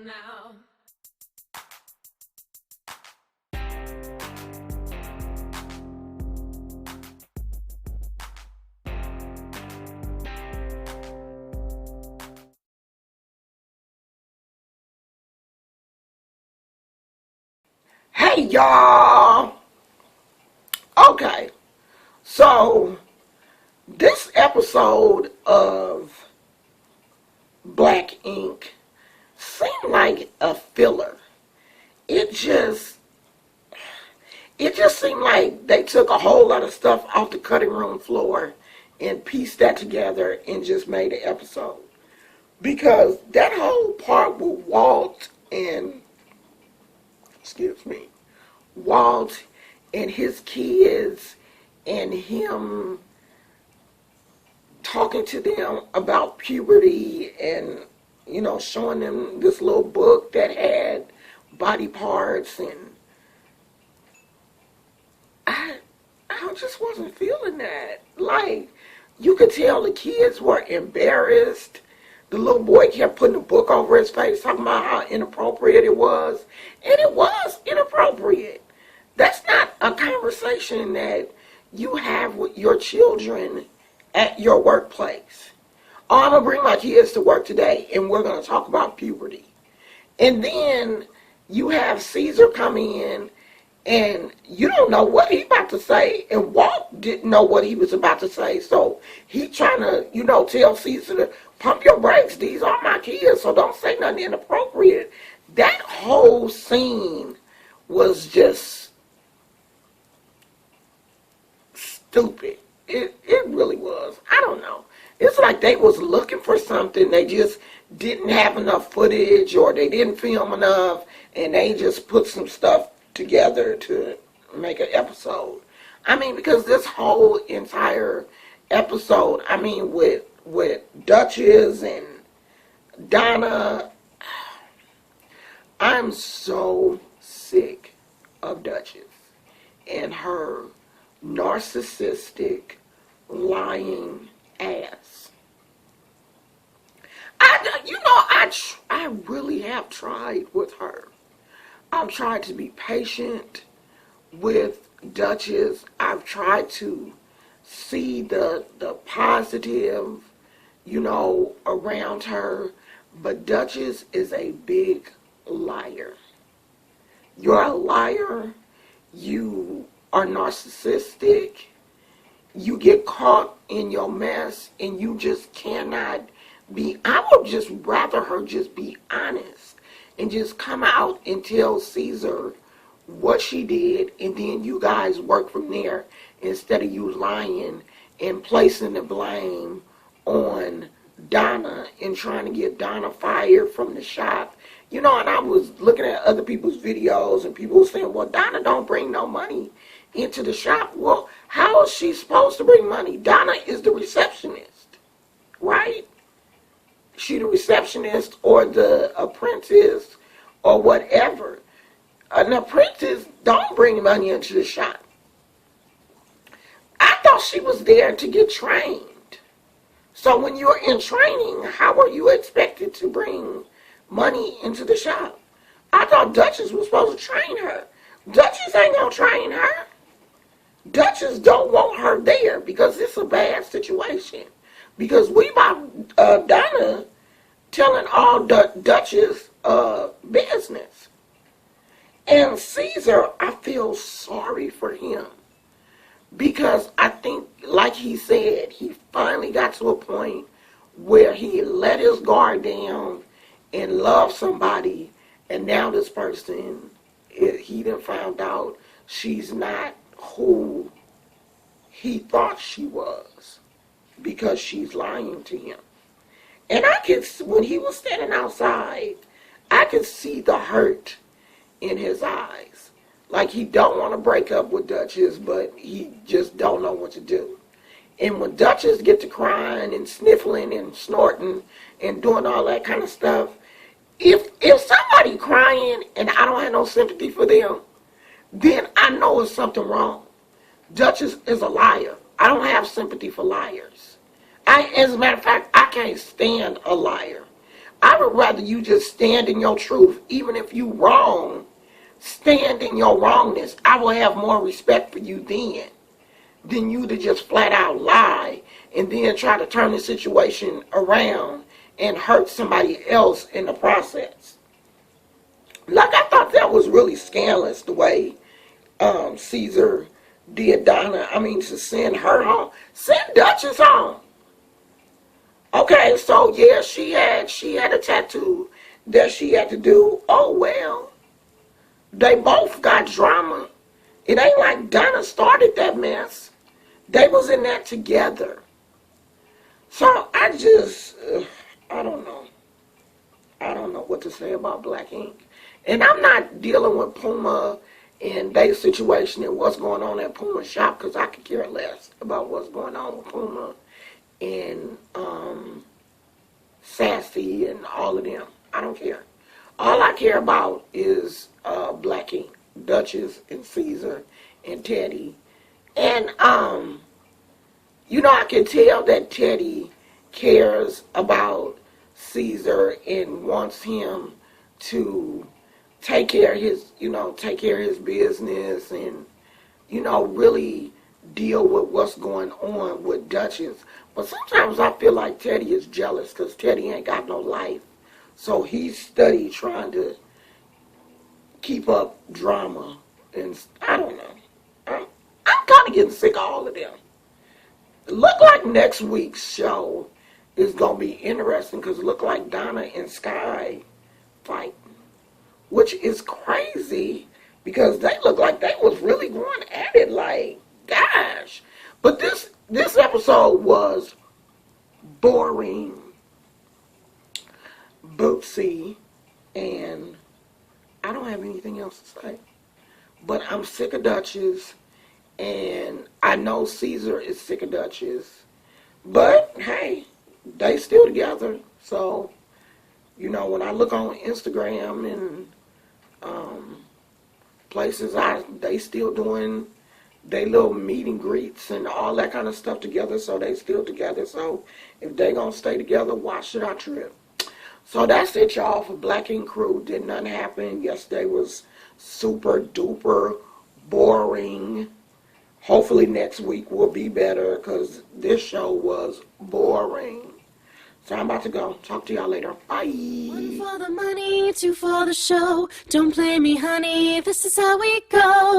now. Hey y'all! Okay, so this episode of Black Ink seemed like a filler. It just it just seemed like they took a whole lot of stuff off the cutting room floor and pieced that together and just made an episode. Because that whole part with Walt and excuse me, Walt and his kids and him talking to them about puberty and showing them this little book that had body parts, and I I just wasn't feeling that. Like, you could tell the kids were embarrassed. The little boy kept putting the book over his face, talking about how inappropriate it was. And it was inappropriate. That's not a conversation that you have with your children at your workplace. Oh, I'm going to bring my kids to work today, and we're going to talk about puberty. And then you have Caesar come in, and you don't know what he about to say, and Walt didn't know what he was about to say. So he trying to, tell Caesar to pump your brakes. These are my kids, so don't say nothing inappropriate. That whole scene was just stupid. It really was. I don't know. It's like they was looking for something. They just didn't have enough footage, or they didn't film enough, and they just put some stuff together to make an episode. I mean, because this whole entire episode, I mean, with Duchess and Donna, I'm so sick of Duchess and her narcissistic, lying ass. I really have tried with her. I've tried to be patient with Duchess. I've tried to see the positive, around her. But Duchess is a big liar. You're a liar. You are narcissistic. You get caught in your mess, and you just cannot be. I would just rather her just be honest and just come out and tell Caesar what she did, and then you guys work from there, instead of you lying and placing the blame on Donna and trying to get Donna fired from the shop. And I was looking at other people's videos, and people were saying, well, Donna don't bring no money into the shop. Well, how is she supposed to bring money? Donna is the receptionist, right? She the receptionist or the apprentice or whatever. An apprentice don't bring money into the shop. I thought she was there to get trained. So when you're in training, how are you expected to bring money into the shop? I thought Duchess was supposed to train her. Duchess ain't gonna train her. Duchess don't want her there because it's a bad situation. Because we about Donna telling all Duchess business. And Caesar, I feel sorry for him. Because I think, like he said, he finally got to a point where he let his guard down and loved somebody. And now this person, he done found out she's not who he thought she was, because she's lying to him. And when he was standing outside, I could see the hurt in his eyes. Like he don't want to break up with Duchess, but he just don't know what to do. And when Duchess get to crying and sniffling and snorting and doing all that kind of stuff, if somebody crying and I don't have no sympathy for them, then I know it's something wrong. Duchess is a liar. I don't have sympathy for liars. As a matter of fact, I can't stand a liar. I would rather you just stand in your truth, even if you wrong. Stand in your wrongness. I will have more respect for you then than you to just flat out lie and then try to turn the situation around and hurt somebody else in the process. Like, I thought that was really scandalous the way Caesar did Donna. I mean, to send her home. Send Duchess home. Okay, so yeah, she had a tattoo that she had to do. Oh well. They both got drama. It ain't like Donna started that mess. They was in that together. So I just, I don't know. I don't know what to say about Black Ink. And I'm not dealing with Puma and their situation and what's going on at Puma shop, because I could care less about what's going on with Puma and Sassy and all of them. I don't care. All I care about is Black Ink, Duchess and Caesar and Teddy. And I can tell that Teddy cares about Caesar and wants him to take care of his business and, really deal with what's going on with Duchess. But sometimes I feel like Teddy is jealous because Teddy ain't got no life. So he's steady trying to keep up drama. And I don't know. I'm kind of getting sick of all of them. It look like next week's show is going to be interesting because it look like Donna and Sky fighting, which is crazy because they look like they was really going at it, like, gosh. But this episode was boring, bootsy, and I don't have anything else to say. But I'm sick of Duchess, and I know Caesar is sick of Duchess. But, hey, they still together. So, when I look on Instagram and places, they still doing they little meet and greets and all that kind of stuff together. So they still together. So if they gonna stay together, why should I trip? So that's it, y'all, for Black Ink Crew. Did nothing happen. Yesterday was super duper boring. Hopefully next week will be better because this show was boring. So I'm about to go. Talk to y'all later. Bye. One for the money, two for the show. Don't play me, honey. This is how we go.